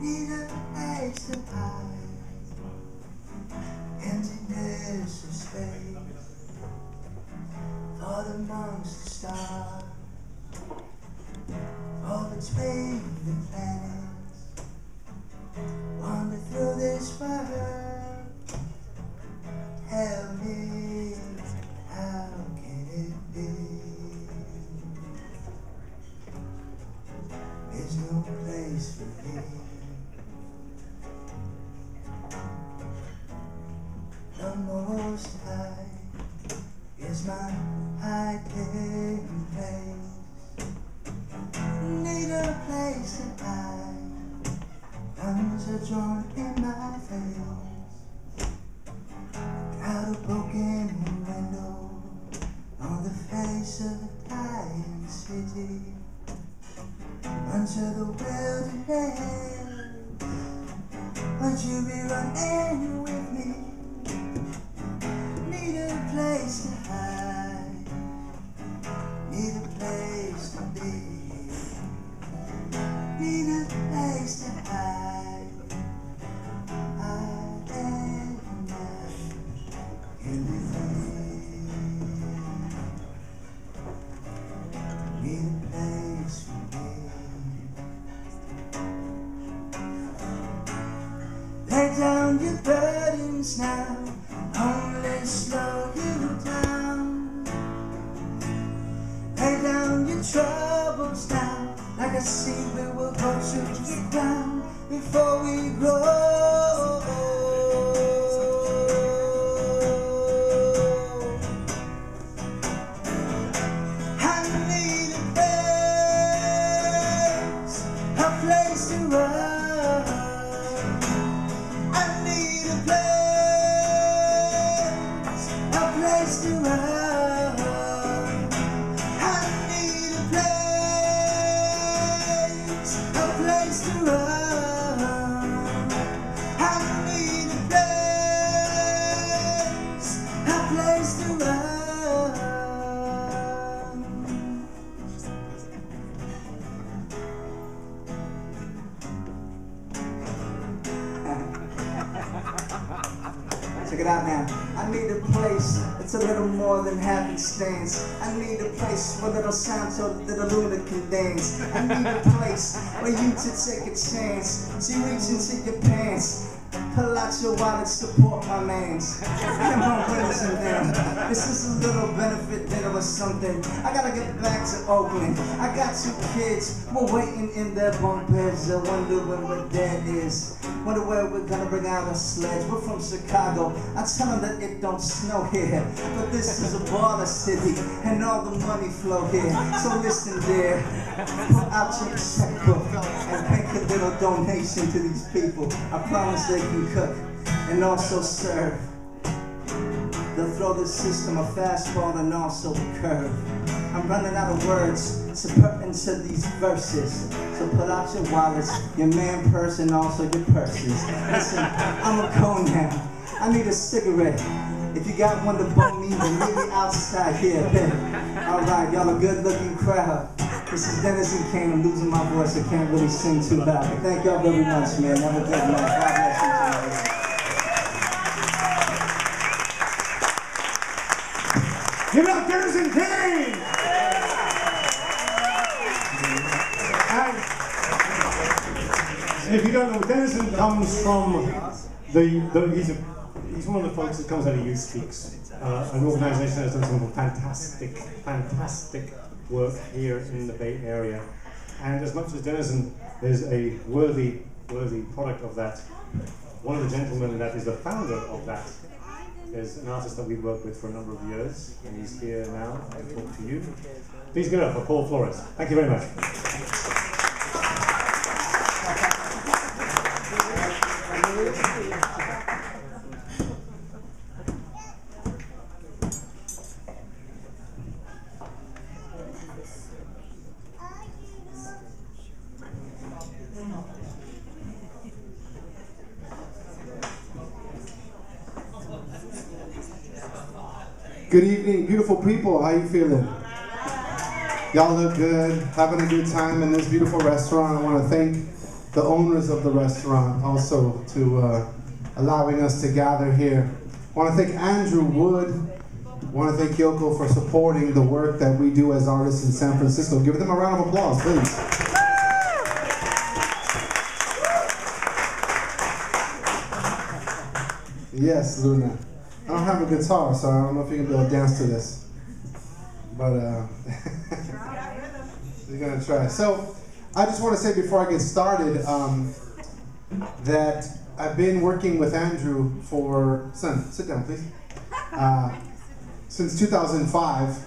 need a place to hide, emptiness of space for the monks to start, all between the planets, wander through this world. Tell me, how can it be? There's no place for me. The Most High is my hiding place. Need a place to hide. Guns are drawn in my face. Crowd of broken windows on the face of a dying city. Unto the wilderness, would you be running with me? Need a place to hide, need a place to be, need a place to hide. I am not everything. Need a place for me. Lay down your burdens now, only slow you down. Lay down your troubles now, like a seed we will go to the ground before we grow. I need a place to run. To run. I need a place to run. I need a place to run. Check it out now. I need a place that's a little more than happenstance. I need a place where little sound so that a lunar can dance. I need a place where you to take a chance. So you reach into your pants, pull out your wallet, support my mans. Come on, winners and them. This is a little benefit dinner or something. I gotta get back to Oakland. I got 2 kids, we're waiting in their bunk beds. I wonder when my dad is. Wonder where we're gonna bring out our sleds. We're from Chicago. I tell them that it don't snow here, but this is a border city, and all the money flow here. So listen, dear, pull out your checkbook and make a little donation to these people. I promise they can cook and also serve. They'll throw the system a fastball and also a curve. I'm running out of words to put into these verses. So pull out your wallets, your man purse, and also your purses. Listen, I'm a go now. I need a cigarette. If you got one to bum me, then meet me outside here. Alright, y'all a good looking crowd. This is Dennis and Kane. I'm losing my voice. I can't really sing too loud. But thank y'all very much, man. Have a good night. God bless you tonight. Give it up, Dennis and Kane! And if you don't know, Dennison comes from he's one of the folks that comes out of Youth Speaks, an organisation that has done some fantastic work here in the Bay Area. And as much as Dennison is a worthy product of that, one of the gentlemen that is the founder of that is an artist that we've worked with for a number of years, and he's here now to talk to you. Please give it up for Paul Flores. Thank you very much. Good evening, beautiful people. How you feeling? Y'all look good, having a good time in this beautiful restaurant. I want to thank the owners of the restaurant also to allowing us to gather here. I want to thank Andrew Wood. I want to thank Yoko for supporting the work that we do as artists in San Francisco. Give them a round of applause, please. Yes, Luna. I don't have a guitar, so I don't know if you can be able to dance to this. But we're gonna try. So I just want to say before I get started that I've been working with Andrew for, son, sit down please, since 2005,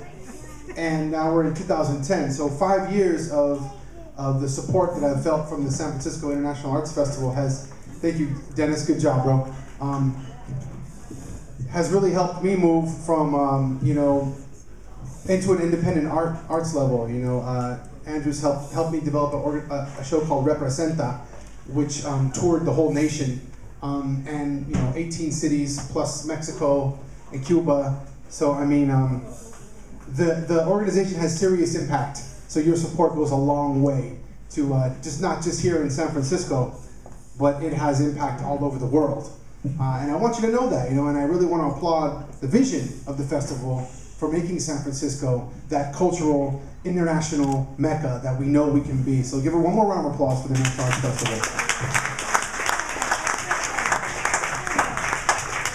and now we're in 2010. So 5 years of the support that I've felt from the San Francisco International Arts Festival has, thank you Dennis, good job bro, has really helped me move from, you know, into an independent arts level. You know, Andrew's helped me develop a show called Representa, which toured the whole nation, and you know, 18 cities plus Mexico and Cuba. So I mean, the organization has serious impact. So your support goes a long way to not just here in San Francisco, but it has impact all over the world. And I want you to know that, you know, and I really want to applaud the vision of the festival for making San Francisco that cultural, international mecca that we know we can be. So give her one more round of applause for the National Arts Festival.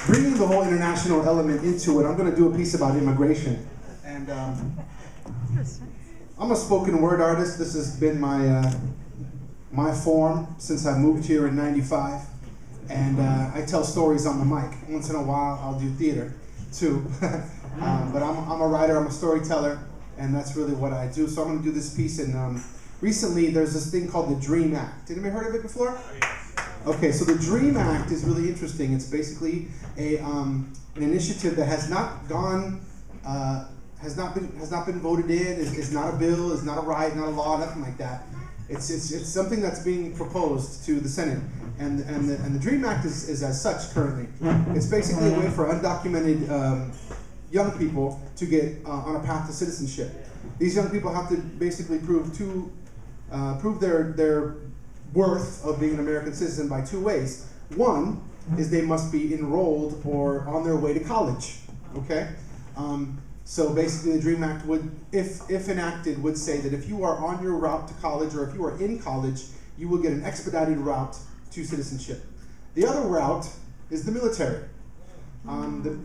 Bringing the whole international element into it, I'm going to do a piece about immigration. And I'm a spoken word artist. This has been my form since I moved here in '95. And I tell stories on the mic. Once in a while, I'll do theater too. But I'm a writer, I'm a storyteller, and that's really what I do. So I'm going to do this piece. And recently, there's this thing called the Dream Act. Anybody heard of it before? Okay, so the Dream Act is really interesting. It's basically an initiative that has not gone, has not been voted in. Is not a bill. Is not a right. Not a law. Nothing like that. It's something that's being proposed to the Senate, and the Dream Act is as such currently. It's basically a way for undocumented young people to get on a path to citizenship. These young people have to basically prove their worth of being an American citizen by two ways. One is they must be enrolled or on their way to college. Okay. So basically the Dream Act would, if enacted, would say that if you are on your route to college or if you are in college, you will get an expedited route to citizenship. The other route is the military.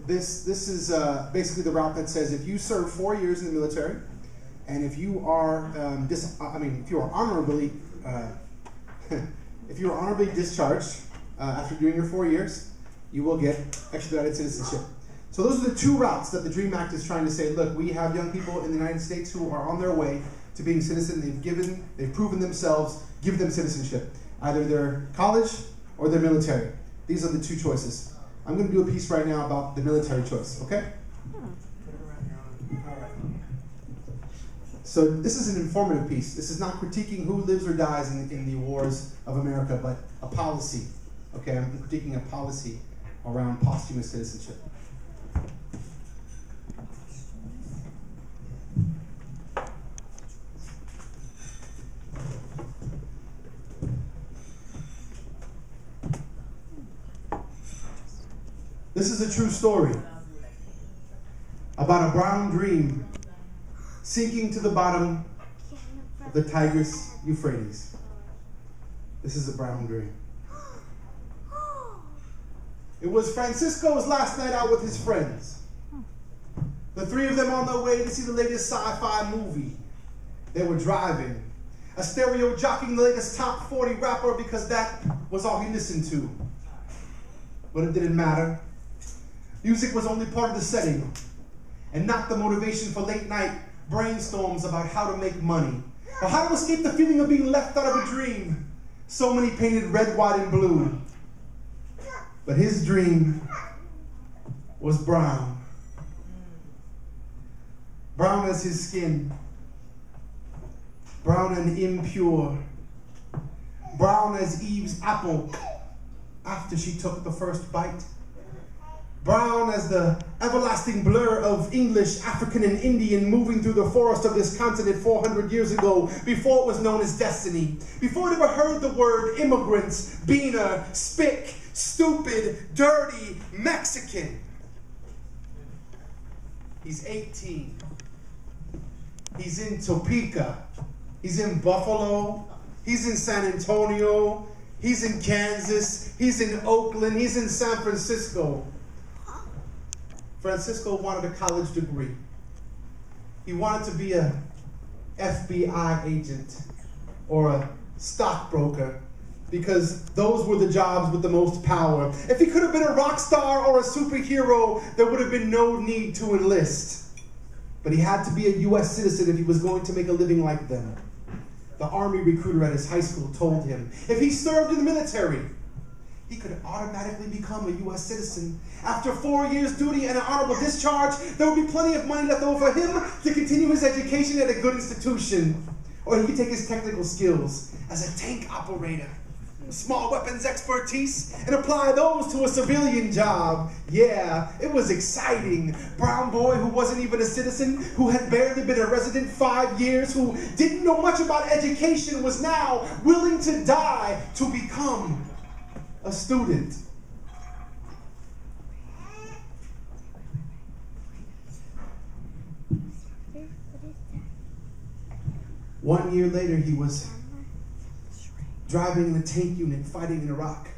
This is basically the route that says if you serve 4 years in the military, and if you are if you are honorably discharged after doing your 4 years, you will get expedited citizenship. So those are the two routes that the Dream Act is trying to say, look, we have young people in the United States who are on their way to being citizen. They've proven themselves, give them citizenship. Either their college or their military. These are the two choices. I'm going to do a piece right now about the military choice, okay? All right. So this is an informative piece. This is not critiquing who lives or dies in the wars of America, but a policy, okay? I'm critiquing a policy around posthumous citizenship. This is a true story about a brown dream sinking to the bottom of the Tigris Euphrates. This is a brown dream. It was Francisco's last night out with his friends. The three of them on their way to see the latest sci-fi movie. They were driving, a stereo jockeying the latest top 40 rapper because that was all he listened to. But it didn't matter. Music was only part of the setting, and not the motivation for late night brainstorms about how to make money, or how to escape the feeling of being left out of a dream. So many painted red, white, and blue. But his dream was brown. Brown as his skin. Brown and impure. Brown as Eve's apple after she took the first bite. brown as the everlasting blur of English, African, and Indian moving through the forest of this continent 400 years ago, before it was known as destiny, before it ever heard the word immigrants, beaner, spick, stupid, dirty, Mexican. He's 18. He's in Topeka. He's in Buffalo. He's in San Antonio. He's in Kansas. He's in Oakland. He's in San Francisco. Francisco wanted a college degree. He wanted to be a FBI agent or a stockbroker, because those were the jobs with the most power. If he could have been a rock star or a superhero, there would have been no need to enlist. But he had to be a U.S. citizen if he was going to make a living like them. The army recruiter at his high school told him if he served in the military, he could automatically become a U.S. citizen. After 4 years' duty and an honorable discharge, there would be plenty of money left over for him to continue his education at a good institution. Or he could take his technical skills as a tank operator, small weapons expertise, and apply those to a civilian job. Yeah, it was exciting. Brown boy who wasn't even a citizen, who had barely been a resident 5 years, who didn't know much about education, was now willing to die to become a student. One year later, he was driving the tank unit fighting in Iraq.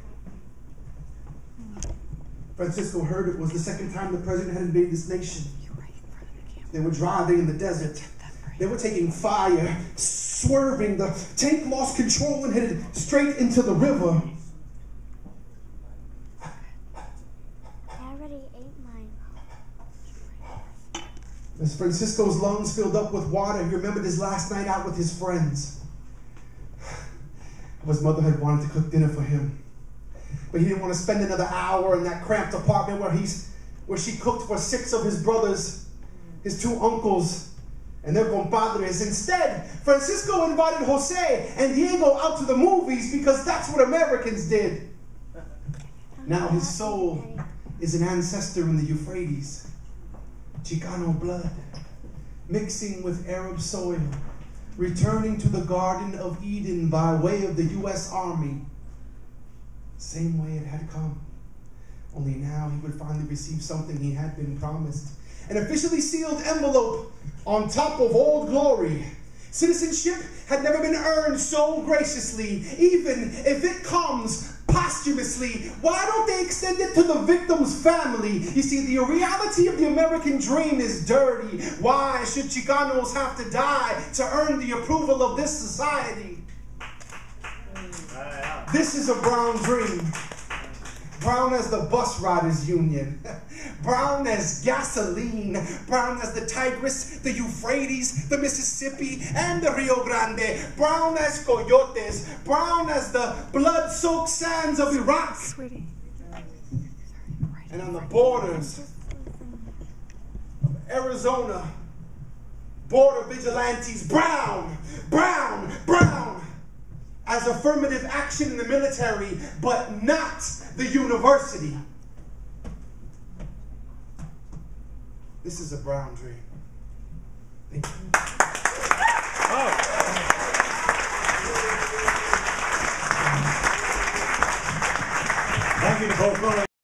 Francisco heard it was the second time the president had invaded this nation. They were driving in the desert. They were taking fire, swerving. The tank lost control and headed straight into the river. I already ate mine. As Francisco's lungs filled up with water, he remembered his last night out with his friends. His mother had wanted to cook dinner for him, but he didn't want to spend another hour in that cramped apartment where she cooked for 6 of his brothers, his 2 uncles, and their compadres. Instead, Francisco invited Jose and Diego out to the movies because that's what Americans did. Now his soul is an ancestor in the Euphrates, Chicano blood, mixing with Arab soil, returning to the Garden of Eden by way of the U.S. Army. Same way it had come. Only now he would finally receive something he had been promised. An officially sealed envelope on top of Old Glory. Citizenship had never been earned so graciously, even if it comes posthumously. Why don't they extend it to the victim's family? You see, the reality of the American dream is dirty. Why should Chicanos have to die to earn the approval of this society? This is a brown dream. Brown as the bus riders union. Brown as gasoline. Brown as the Tigris, the Euphrates, the Mississippi, and the Rio Grande. Brown as coyotes. Brown as the blood-soaked sands of Iraq. Sweetie. And on the borders of Arizona, border vigilantes. Brown, brown, brown as affirmative action in the military, but not the university. This is a brown dream. Thank you. Thank you, Nicole.